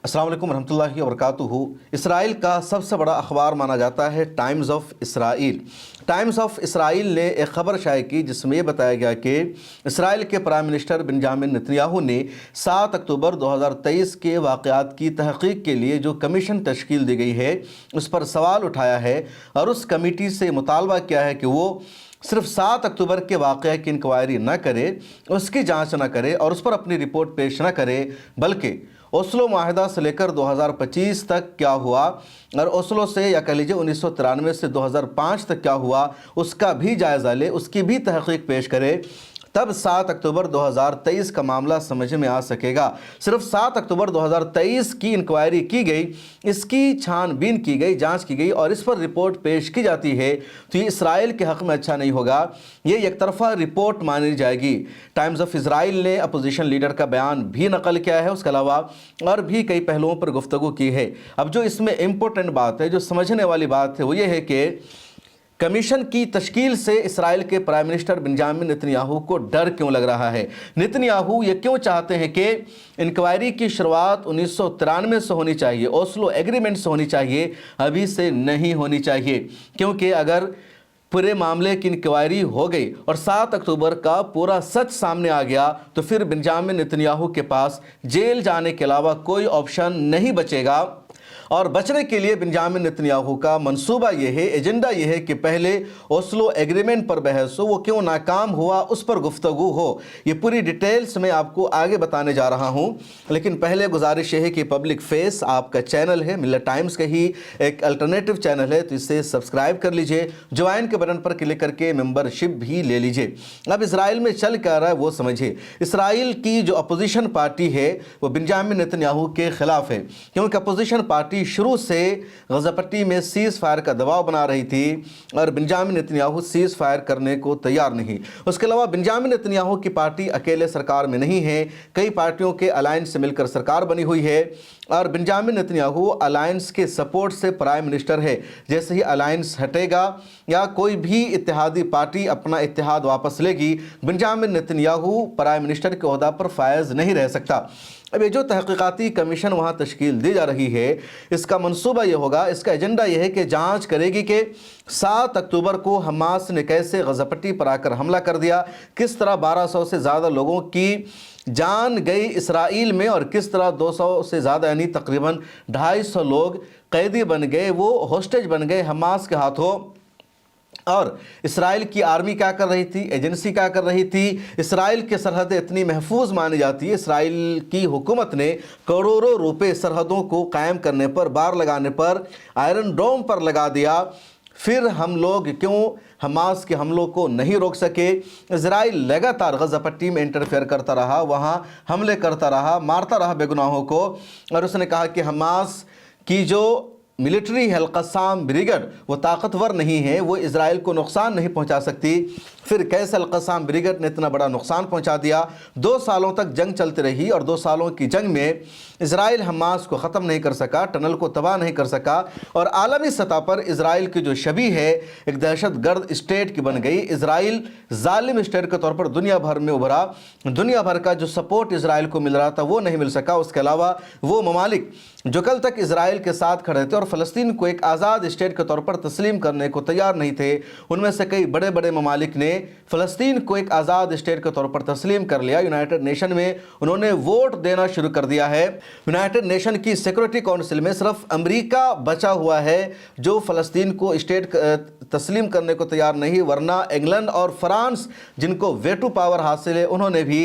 अस्सलाम वालेकुम रहमतुल्लाहि व बरकातुहू। इसराइल का सबसे बड़ा अखबार माना जाता है times of Israel. Times of Israel ने एक ख़बर शाये की जिसमें यह बताया गया कि इसराइल के प्राइम मिनिस्टर बेंजामिन नेतन्याहू ने 7 अक्टूबर 2023 के वाक़यात की तहक़ीक़ के लिए जो कमीशन तश्कील दी गई है उस पर सवाल उठाया है और उस कमेटी से मुतालबा किया है कि वो सिर्फ 7 अक्टूबर के वाक़या की इंक्वायरी न करे, उसकी जांच न करे और उस पर अपनी रिपोर्ट पेश न करे, बल्कि ओस्लो माहिदा से लेकर 2025 तक क्या हुआ और ओस्लो से या कह लीजिए 1993 से 2005 तक क्या हुआ उसका भी जायज़ा ले, उसकी भी तहक़ीक़ पेश करे। तब 7 अक्टूबर 2023 का मामला समझ में आ सकेगा। सिर्फ 7 अक्टूबर 2023 की इंक्वायरी की गई, इसकी छानबीन की गई, जांच की गई और इस पर रिपोर्ट पेश की जाती है तो ये इसराइल के हक़ में अच्छा नहीं होगा, ये एक तरफ़ा रिपोर्ट मानी जाएगी। टाइम्स ऑफ इसराइल ने अपोजिशन लीडर का बयान भी नकल किया है, उसके अलावा और भी कई पहलुओं पर गुफ्तगू की है। अब जो इसमें इम्पोर्टेंट बात है, जो समझने वाली बात है, वो ये है कि कमीशन की तश्कील से इसराइल के प्राइम मिनिस्टर बेंजामिन नेतन्याहू को डर क्यों लग रहा है। नेतन्याहू ये क्यों चाहते हैं कि इंक्वायरी की शुरुआत 1993 से होनी चाहिए, ओस्लो एग्रीमेंट से होनी चाहिए, अभी से नहीं होनी चाहिए। क्योंकि अगर पूरे मामले की इंक्वायरी हो गई और 7 अक्टूबर का पूरा सच सामने आ गया तो फिर बेंजामिन नेतन्याहू के पास जेल जाने के अलावा कोई ऑप्शन नहीं बचेगा। और बचने के लिए बेंजामिन नेतन्याहू का मंसूबा यह है, एजेंडा यह है कि पहले ओस्लो एग्रीमेंट पर बहस हो, वो क्यों नाकाम हुआ उस पर गुफ्तगू हो। ये पूरी डिटेल्स मैं आपको आगे बताने जा रहा हूं, लेकिन पहले गुजारिश है कि पब्लिक फेस आपका चैनल है, मिल्लत टाइम्स का ही एक अल्टरनेटिव चैनल है, तो इसे सब्सक्राइब कर लीजिए, ज्वाइन के बटन पर क्लिक करके मेंबरशिप भी ले लीजिए। अब इसराइल में चल क्या रहा है वो समझिए। इसराइल की जो अपोजिशन पार्टी है वो बेंजामिन नेतन्याहू के खिलाफ है, क्योंकि अपोजिशन पार्टी शुरू से गजा पट्टी में सीज फायर का दबाव बना रही थी और बेंजामिन नेतन्याहू सीज फायर करने को तैयार नहीं। उसके अलावा बेंजामिन नेतन्याहू की पार्टी अकेले सरकार में नहीं है, कई पार्टियों के अलायंस से मिलकर सरकार बनी हुई है और बेंजामिन नेतन्याहू अलायंस के सपोर्ट से प्राइम मिनिस्टर है। जैसे ही अलायंस हटेगा या कोई भी इत्तेहादी पार्टी अपना इत्तेहाद वापस लेगी, बेंजामिन नेतन्याहू प्राइम मिनिस्टर के ओहदा पर फायज नहीं रह सकता। अब ये जो तहकीकाती कमीशन वहाँ तश्कील दी जा रही है, इसका मंसूबा ये होगा, इसका एजेंडा ये है कि जांच करेगी कि 7 अक्टूबर को हमास ने कैसे गजा पट्टी पर आकर हमला कर दिया, किस तरह 1200 से ज़्यादा लोगों की जान गई इसराइल में और किस तरह 200 से ज़्यादा यानी तकरीबन 250 लोग कैदी बन गए, वो होस्टेज बन गए हमास के हाथों। और इसराइल की आर्मी क्या कर रही थी, एजेंसी क्या कर रही थी। इसराइल की सरहदें इतनी महफूज मानी जाती है, इसराइल की हुकूमत ने करोड़ों रुपए सरहदों को कायम करने पर, बार लगाने पर, आयरन डोम पर लगा दिया। फिर हम लोग क्यों हमास के हमलों को नहीं रोक सके। इजराइल लगातार गजा पट्टी में इंटरफेयर करता रहा, वहाँ हमले करता रहा, मारता रहा बेगुनाहों को। और उसने कहा कि हमास की जो मिलिट्री अल-क़स्साम ब्रिगेड वो ताकतवर नहीं है, वो इजराइल को नुकसान नहीं पहुंचा सकती। फिर कैसे अल-क़स्साम ब्रिगेड ने इतना बड़ा नुकसान पहुंचा दिया। 2 सालों तक जंग चलती रही और 2 सालों की जंग में इजराइल हमास को ख़त्म नहीं कर सका, टनल को तबाह नहीं कर सका और आलमी सतह पर इजराइल की जो छवि है एक दहशतगर्द स्टेट की बन गई। इजराइल जालिम स्टेट के तौर पर दुनिया भर में उभरा, दुनिया भर का जो सपोर्ट इजराइल को मिल रहा था वो नहीं मिल सका। उसके अलावा वो ममालिक जो कल तक इजराइल के साथ खड़े थे और फ़लस्तीन को एक आज़ाद स्टेट के तौर पर तस्लीम करने को तैयार नहीं थे, उनमें से कई बड़े बड़े ममालिक ने फ़लस्तीन को एक आज़ाद स्टेट के तौर पर तस्लीम कर लिया। यूनाइटेड नेशन में उन्होंने वोट देना शुरू कर दिया है। यूनाइटेड नेशन की सिक्योरिटी काउंसिल में सिर्फ अमेरिका बचा हुआ है जो फ़लस्तीन को स्टेट तस्लीम करने को तैयार नहीं, वरना इंग्लैंड और फ्रांस जिनको वेटो पावर हासिल है उन्होंने भी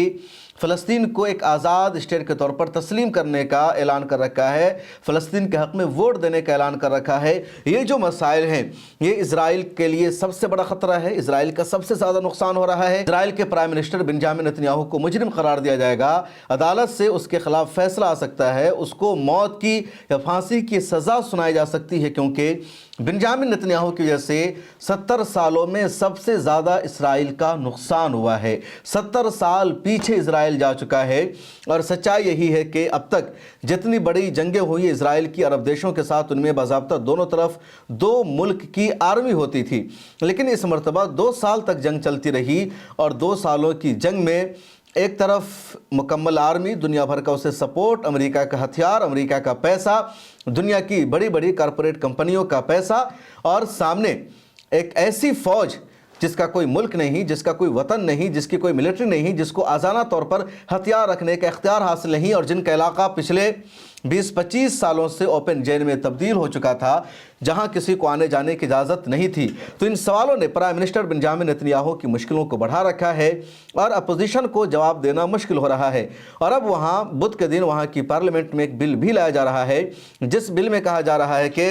फ़लस्तीन को एक आज़ाद स्टेट के तौर पर तस्लीम करने का ऐलान कर रखा है, फ़लस्तीन के हक़ में वोट देने का ऐलान कर रखा है। ये जो मसाइल हैं ये इजराइल के लिए सबसे बड़ा ख़तरा है, इजराइल का सबसे ज़्यादा नुकसान हो रहा है। इजराइल के प्राइम मिनिस्टर बेंजामिन नेतन्याहू को मुजरिम करार दिया जाएगा, अदालत से उसके ख़िलाफ़ फैसला आ सकता है, उसको मौत की या फांसी की सज़ा सुनाई जा सकती है, क्योंकि बेंजामिन नेतन्याहू की वजह से 70 सालों में सबसे ज़्यादा इसराइल का नुकसान हुआ है। 70 साल पीछे इसराइल जा चुका है और सच्चाई यही है कि अब तक जितनी बड़ी जंगें हुई इसराइल की अरब देशों के साथ, उनमें बाज़ाब्ता दोनों तरफ 2 मुल्क की आर्मी होती थी, लेकिन इस मरतबा 2 साल तक जंग चलती रही और 2 सालों की जंग में एक तरफ मुकम्मल आर्मी, दुनिया भर का उसे सपोर्ट, अमेरिका का हथियार, अमेरिका का पैसा, दुनिया की बड़ी बड़ी कॉरपोरेट कंपनियों का पैसा, और सामने एक ऐसी फौज जिसका कोई मुल्क नहीं, जिसका कोई वतन नहीं, जिसकी कोई मिलिट्री नहीं, जिसको आज़ाना तौर पर हथियार रखने का इख्तियार हासिल नहीं, और जिनका इलाका पिछले 20-25 सालों से ओपन जेल में तब्दील हो चुका था, जहां किसी को आने जाने की इजाज़त नहीं थी। तो इन सवालों ने प्राइम मिनिस्टर बेंजामिन नेतन्याहू की मुश्किलों को बढ़ा रखा है और अपोजिशन को जवाब देना मुश्किल हो रहा है। और अब वहां बुध के दिन वहां की पार्लियामेंट में एक बिल भी लाया जा रहा है, जिस बिल में कहा जा रहा है कि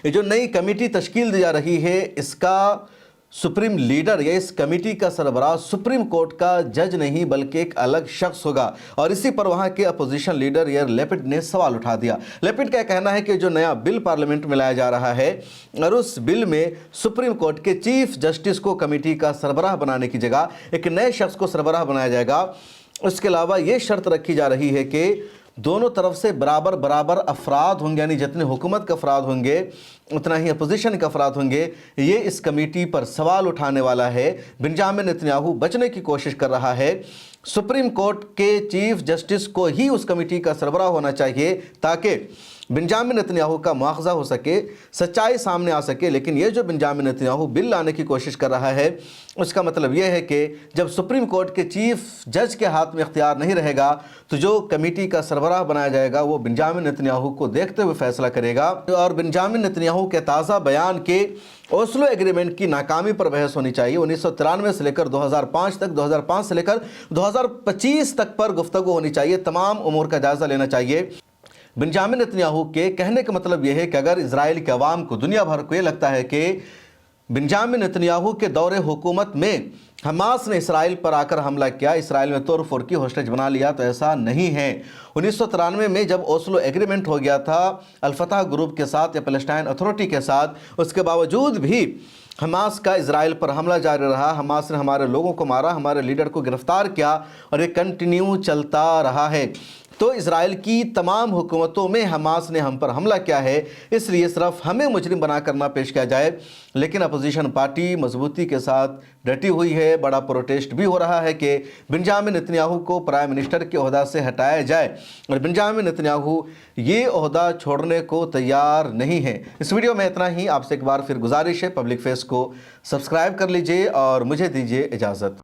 ये जो नई कमेटी तश्कील दी जा रही है, इसका सुप्रीम लीडर या इस कमेटी का सरबराह सुप्रीम कोर्ट का जज नहीं बल्कि एक अलग शख्स होगा। और इसी पर वहां के अपोजिशन लीडर यार लेपिड ने सवाल उठा दिया। लेपिड का कहना है कि जो नया बिल पार्लियामेंट में लाया जा रहा है और उस बिल में सुप्रीम कोर्ट के चीफ जस्टिस को कमेटी का सरबराह बनाने की जगह एक नए शख्स को सरबराह बनाया जाएगा। उसके अलावा ये शर्त रखी जा रही है कि दोनों तरफ से बराबर बराबर अफराद होंगे, यानी जितने हुकूमत के अफराद होंगे उतना ही अपोजिशन के अफराद होंगे। ये इस कमेटी पर सवाल उठाने वाला है। बेंजामिन नेतन्याहू बचने की कोशिश कर रहा है। सुप्रीम कोर्ट के चीफ जस्टिस को ही उस कमेटी का सरबराह होना चाहिए ताकि बेंजामिन नेतन्याहू का मुआवजा हो सके, सच्चाई सामने आ सके। लेकिन ये जो बेंजामिन नेतन्याहू बिल लाने की कोशिश कर रहा है, उसका मतलब ये है कि जब सुप्रीम कोर्ट के चीफ जज के हाथ में इख्तियार नहीं रहेगा तो जो कमेटी का सरबराह बनाया जाएगा वो बेंजामिन नेतन्याहू को देखते हुए फैसला करेगा। और बेंजामिन नेतन्याहू के ताज़ा बयान के ओस्लो एग्रीमेंट की नाकामी पर बहस होनी चाहिए। 1993 से लेकर 2005 तक, 2005 से लेकर 2025 तक पर गुफ्तगू होनी चाहिए। तमाम उमूर का जायज़ा लेना चाहिए। बेंजामिन नेतन्याहू के कहने का मतलब यह है कि अगर इजराइल के अवाम को, दुनिया भर को ये लगता है कि बेंजामिन नेतन्याहू के दौरे हुकूमत में हमास ने इसराइल पर आकर हमला किया, इसराइल में तोड़ फोड़ की, होस्टेज बना लिया, तो ऐसा नहीं है। 1993 में जब ओस्लो एग्रीमेंट हो गया था अल-फतह ग्रुप के साथ या पैलेस्टाइन अथॉरिटी के साथ, उसके बावजूद भी हमास का इजराइल पर हमला जारी रहा। हमास ने हमारे लोगों को मारा, हमारे लीडर को गिरफ्तार किया और ये कंटिन्यू चलता रहा है। तो इजराइल की तमाम हुकूमतों में हमास ने हम पर हमला किया है, इसलिए सिर्फ हमें मुजरिम बनाकर ना पेश किया जाए। लेकिन अपोजिशन पार्टी मजबूती के साथ डटी हुई है। बड़ा प्रोटेस्ट भी हो रहा है कि बेंजामिन नेतन्याहू को प्राइम मिनिस्टर के ओहदा से हटाया जाए, और बेंजामिन नेतन्याहू ये ओहदा छोड़ने को तैयार नहीं है। इस वीडियो में इतना ही। आपसे एक बार फिर गुजारिश है, पब्लिक फेस को सब्सक्राइब कर लीजिए और मुझे दीजिए इजाज़त।